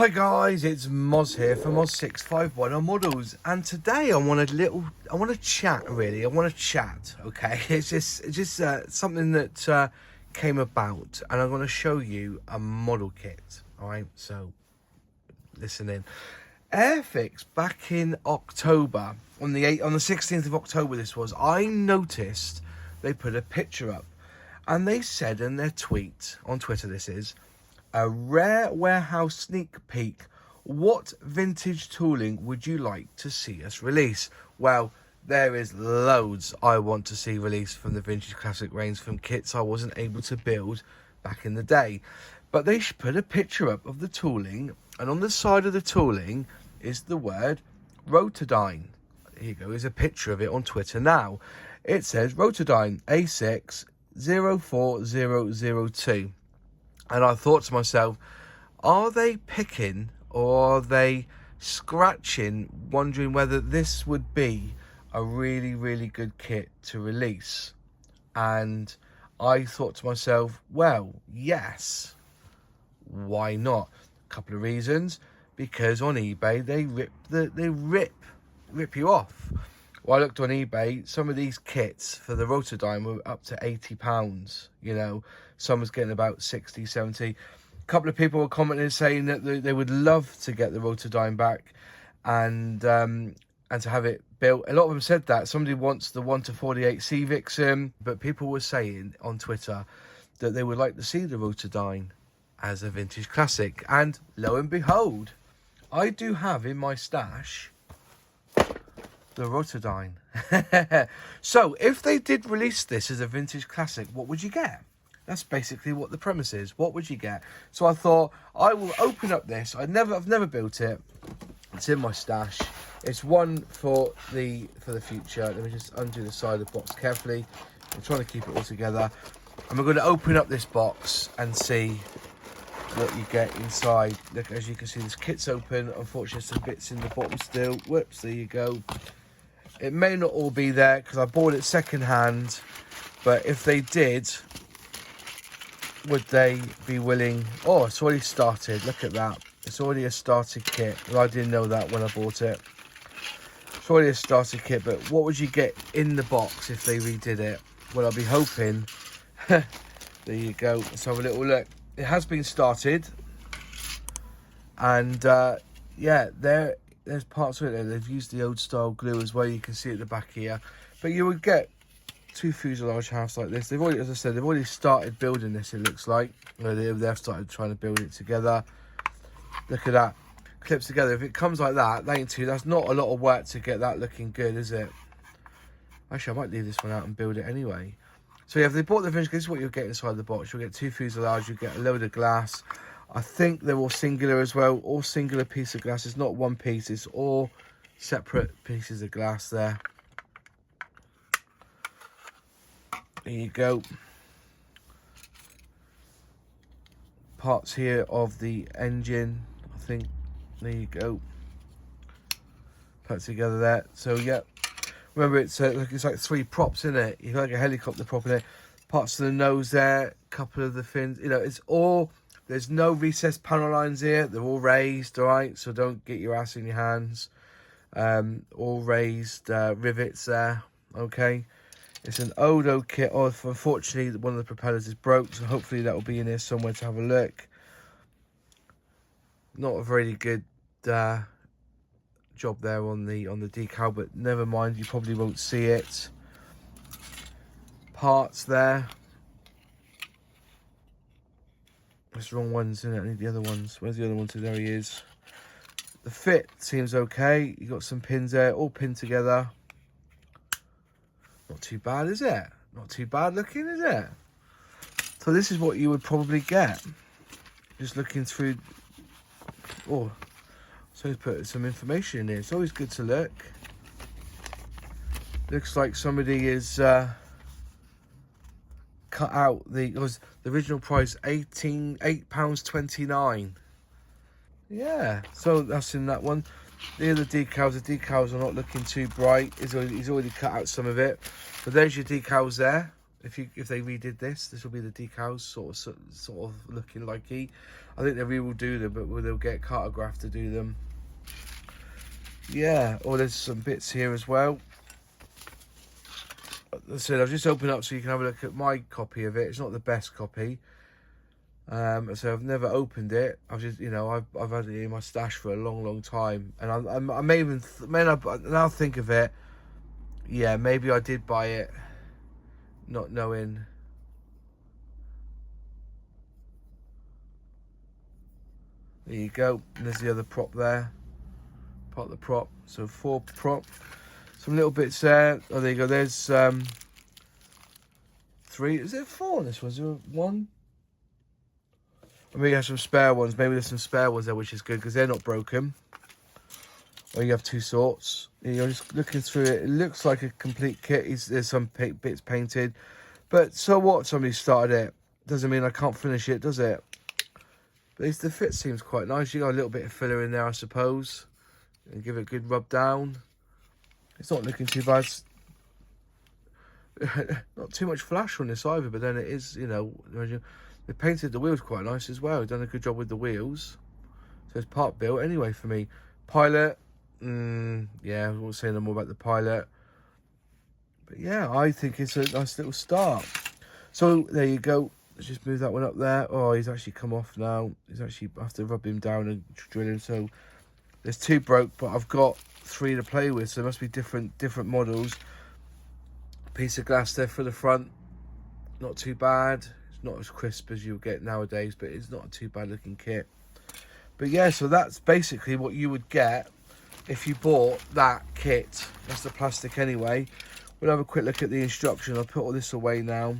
Hi guys, it's Moz here from Moz651 on Models, and today I want to chat. Okay, it's just something that came about, and I'm going to show you a model kit. All right, so listen in. Airfix back in October, on the 16th of October, this was. I noticed they put a picture up, and they said in their tweet on Twitter, this is a rare warehouse sneak peek. What vintage tooling would you like to see us release? Well, there is loads I want to see released from the Vintage Classic range, from kits I wasn't able to build back in the day. But they should put a picture up of the tooling, and on the side of the tooling is the word Rotodyne. Here you go, here's a picture of it on Twitter now. It says Rotodyne A6 04002. And I thought to myself, are they picking or are they scratching, wondering whether this would be a really, really good kit to release? And I thought to myself, well, yes, why not? A couple of reasons. Because on eBay, they rip you off. Well, I looked on eBay, some of these kits for the Rotodyne were up to £80, you know. Some was getting about 60, 70. A couple of people were commenting saying that they would love to get the Rotodyne back and to have it built. A lot of them said that. Somebody wants the 1-48 C Vixen, but people were saying on Twitter that they would like to see the Rotodyne as a vintage classic. And lo and behold, I do have in my stash the Rotodyne. So if they did release this as a vintage classic, what would you get? That's basically what the premise is. What would you get? So I thought I will open up this. I've never built it. It's in my stash. It's one for the future. Let me just undo the side of the box carefully. I'm trying to keep it all together. And we're going to open up this box and see what you get inside. Look, as you can see, this kit's open. Unfortunately, some bits in the bottom still. Whoops, there you go. It may not all be there because I bought it second hand. But if they did, would they be willing? Oh, it's already started. Look at that. It's already a started kit. Well, I didn't know that when I bought it. It's already a started kit, but what would you get in the box if they redid it? Well, I'll be hoping. There you go. Let's have a little look. It has been started. And, yeah, there's parts of it there. They've used the old style glue as well. You can see at the back here. But you would get 2 fuselage halves like this. They've already, as I said, they've already started building this, it looks like. They've started trying to build it together. Look at that. Clips together. If it comes like that, that's not a lot of work to get that looking good, is it? Actually, I might leave this one out and build it anyway. So yeah, if they bought the vintage, this is what you'll get inside the box. You'll get 2 fuselage, you'll get a load of glass. I think they're all singular as well. All singular piece of glass. It's not one piece, it's all separate pieces of glass there. There you go. Parts here of the engine, I think. There you go. Put it together there. So yeah, remember it's like 3 props in it. You've got like a helicopter prop in it. Parts of the nose there, couple of the fins. You know, it's all. There's no recessed panel lines here. They're all raised, all right. So don't get your ass in your hands. All raised rivets there. Okay. It's an Odo kit. Oh, unfortunately, one of the propellers is broke, so hopefully that will be in here somewhere to have a look. Not a very good job there on the decal, but never mind. You probably won't see it. Parts there. That's the wrong ones, isn't it? I need the other ones. Where's the other one? So there he is. The fit seems okay. You got some pins there, all pinned together. Not too bad, is it? Not too bad looking, is it? So this is what you would probably get. Just looking through. Oh, so he's put some information in here. It's always good to look. Looks like somebody is cut out the original price £8.29. Yeah, so that's in that one. The other decals, the decals are not looking too bright. He's already cut out some of it. But there's your decals there. If they redid this will be the decals sort of looking like he. I think they really will do them, but they'll get Cartograph to do them. Yeah, or there's some bits here as well. As I said, I've just opened up so you can have a look at my copy of it. It's not the best copy. So I've never opened it. I've just, you know, I've had it in my stash for a long time, and I may even now think of it. Yeah, maybe I did buy it, not knowing. There you go. And there's the other prop there. Part of the prop. So 4 prop. Some little bits there. Oh, there you go. There's 3. Is there 4 on this one? Is there 1? Maybe you have some spare ones. Maybe there's some spare ones there, which is good because they're not broken. Or you have 2 sorts. You're just looking through it. It looks like a complete kit. There's some bits painted. But so what? Somebody started it. Doesn't mean I can't finish it, does it? But the fit seems quite nice. You got a little bit of filler in there, I suppose. And give it a good rub down. It's not looking too bad. Not too much flash on this either, but then it is, you know, they painted the wheels quite nice as well. Done a good job with the wheels. So it's part built anyway for me. Pilot, yeah, I won't say no more about the Pilot. But yeah, I think it's a nice little start. So there you go. Let's just move that one up there. Oh, he's actually come off now. He's actually, I have to rub him down and drill him. So there's 2 broke, but I've got 3 to play with. So there must be different models. Piece of glass there for the front. Not too bad. It's not as crisp as you get nowadays, but it's not a too bad looking kit. But yeah, so that's basically what you would get if you bought that kit. That's the plastic anyway. We'll have a quick look at the instructions. I'll put all this away now.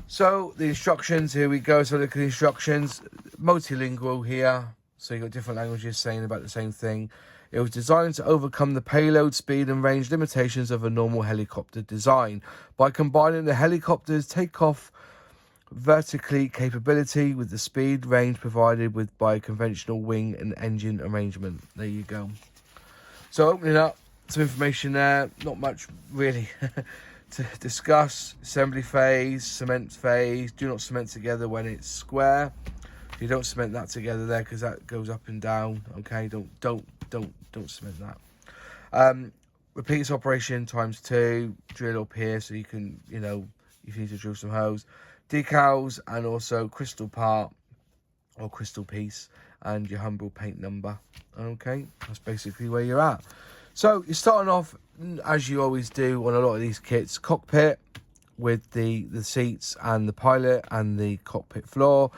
So the instructions, here we go. So look at the instructions. Multilingual here. So you've got different languages saying about the same thing. It was designed to overcome the payload, speed and range limitations of a normal helicopter design by combining the helicopter's takeoff vertically capability with the speed range provided by a conventional wing and engine arrangement. There you go. So opening up, some information there. Not much really to discuss. Assembly phase, cement phase. Do not cement together when it's square. You don't cement that together there because that goes up and down. Okay, don't cement that. Repeats operation ×2. Drill up here so you can, you know, if you need to drill some holes. Decals and also crystal part or crystal piece and your Humbrol paint number. Okay, that's basically where you're at. So you're starting off as you always do on a lot of these kits. Cockpit with the seats and the pilot and the cockpit floor.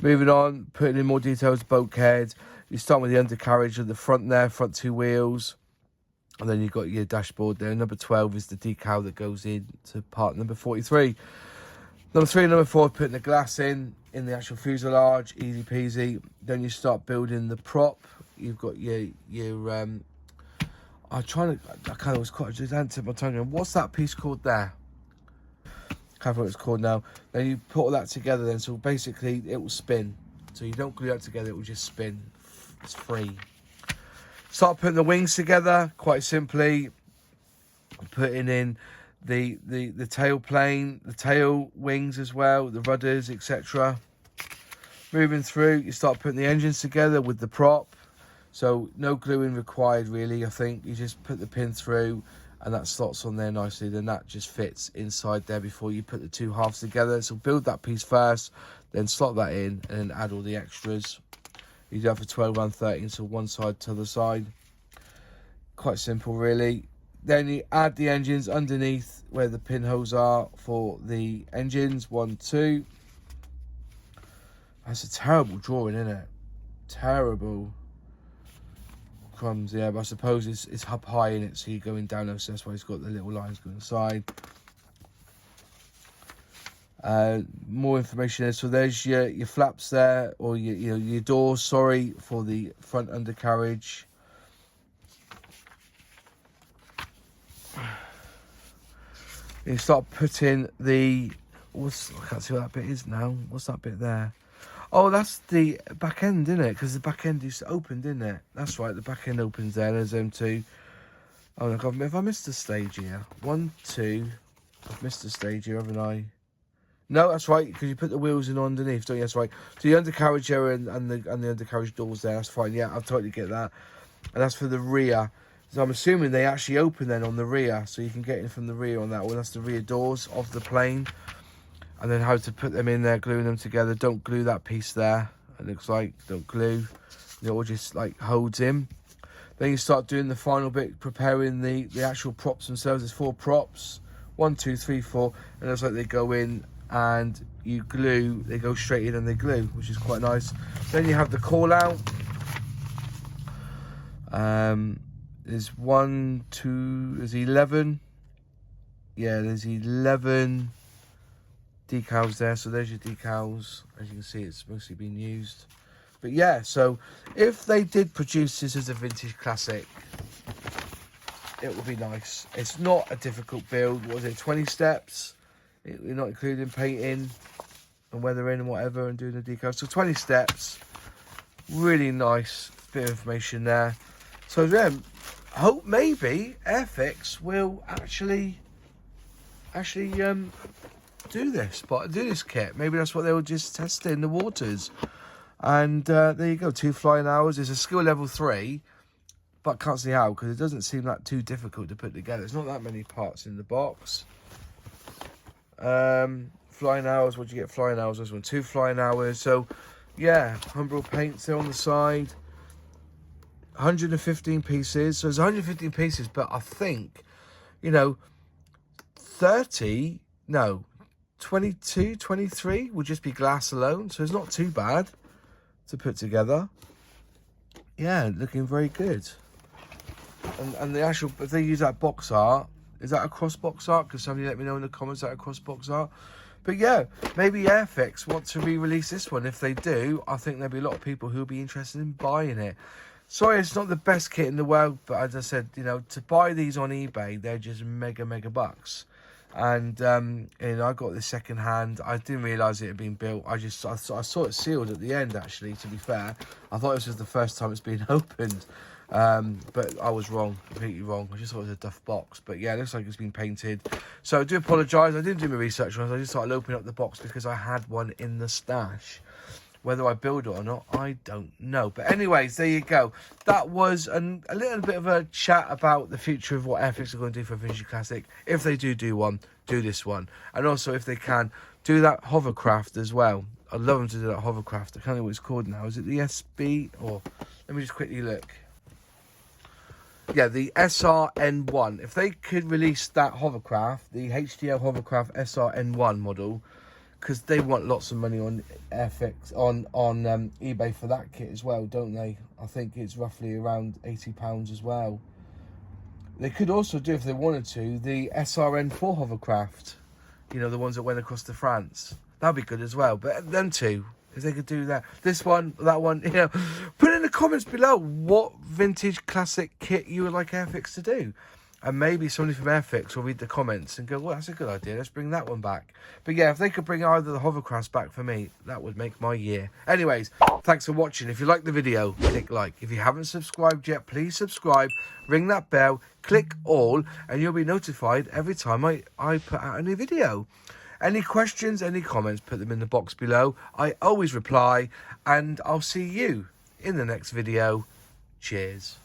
Moving on, putting in more details, bulkhead. You start with the undercarriage of the front there, front 2 wheels. And then you've got your dashboard there. Number 12 is the decal that goes in to part number 43. Number 3 and number 4, putting the glass in the actual fuselage, easy peasy. Then you start building the prop. You've got your I kind of was quite just answered my tongue. What's that piece called there? I can't remember what it's called now. Then you put all that together then, so basically it will spin. So you don't glue that together, it will just spin. It's free. Start putting the wings together, quite simply. Putting in the tail plane, the tail wings as well, the rudders, etc. Moving through, you start putting the engines together with the prop. So no gluing required really, I think. You just put the pin through and that slots on there nicely. Then that just fits inside there before you put the 2 halves together. So build that piece first, then slot that in and then add all the extras. You do that for 12 and 13, so one side to the side. Quite simple really. Then you add the engines underneath where the pinholes are for the engines. 1, 2. That's a terrible drawing, isn't it? Terrible. Crumbs, yeah, but I suppose it's up high in it, so you're going down there, so that's why it's got the little lines going inside. More information there. So there's your flaps there, or your doors, sorry, for the front undercarriage. You start putting the I can't see what that bit is now. What's that bit there? Oh, that's the back end, isn't it? Because the back end is opened, isn't it? That's right, the back end opens there. There's them 2. Oh, look, have I missed a stage here? 1, 2. I've missed a stage here, haven't I? No, that's right, because you put the wheels in underneath, don't you? That's right. So the undercarriage area and the undercarriage doors there, that's fine. Yeah, I'll totally get that. And that's for the rear. So I'm assuming they actually open then on the rear, so you can get in from the rear on that one. That's the rear doors of the plane. And then how to put them in there, gluing them together. Don't glue that piece there. It looks like, don't glue. It all just like holds in. Then you start doing the final bit, preparing the actual props themselves. There's 4 props. 1, 2, 3, 4. And it looks like they go in and you glue. They go straight in and they glue, which is quite nice. Then you have the call out. There's 1, 2, there's 11. Yeah, there's 11 decals there. So there's your decals. As you can see, it's mostly been used. But yeah, so if they did produce this as a vintage classic, it would be nice. It's not a difficult build. What was it, 20 steps? You're not including painting and weathering and whatever and doing the decals. So 20 steps. Really nice bit of information there. So then, hope maybe Airfix will actually do this kit. Maybe that's what they were just testing the waters. And there you go, 2 flying hours. It's a skill level 3, but can't see how, because it doesn't seem that too difficult to put together. There's not that many parts in the box. Flying hours, what do you get? Flying hours, this one, 2 flying hours. So yeah, Humbrol paints there on the side. 115 pieces. So there's 115 pieces, but I think, you know, 22, 23 would just be glass alone. So it's not too bad to put together. Yeah, looking very good. And the actual, if they use that box art, is that a cross box art? Because somebody let me know in the comments that a cross box art. But yeah, maybe Airfix want to re-release this one. If they do, I think there'll be a lot of people who'll be interested in buying it. Sorry, it's not the best kit in the world, but as I said, you know, to buy these on eBay, they're just mega bucks. And you know, I got this second hand. I didn't realise it had been built. I saw it sealed at the end. Actually, to be fair, I thought this was the first time it's been opened, but I was wrong, completely wrong. I just thought it was a duff box. But yeah, it looks like it's been painted. So I do apologise. I didn't do my research on it. I just started opening up the box because I had one in the stash. Whether I build it or not, I don't know. But anyways, there you go. That was a little bit of a chat about the future of what Airfix are going to do for a vintage classic. If they do one, do this one. And also, if they can, do that hovercraft as well. I'd love them to do that hovercraft. I can't know what it's called now. Is it the SB? Or let me just quickly look. Yeah, the SRN1. If they could release that hovercraft, the HDL hovercraft SRN1 model, because they want lots of money on Airfix, on eBay for that kit as well, don't they? I think it's roughly around £80 as well. They could also do, if they wanted to, the SRN4 hovercraft. You know, the ones that went across to France. That'd be good as well. But them two, if they could do that. This one, that one, you know. Put in the comments below what vintage classic kit you would like Airfix to do. And maybe somebody from Airfix will read the comments and go, well, that's a good idea. Let's bring that one back. But yeah, if they could bring either the hovercrafts back for me, that would make my year. Anyways, thanks for watching. If you like the video, click like. If you haven't subscribed yet, please subscribe. Ring that bell. Click all. And you'll be notified every time I put out a new video. Any questions, any comments, put them in the box below. I always reply. And I'll see you in the next video. Cheers.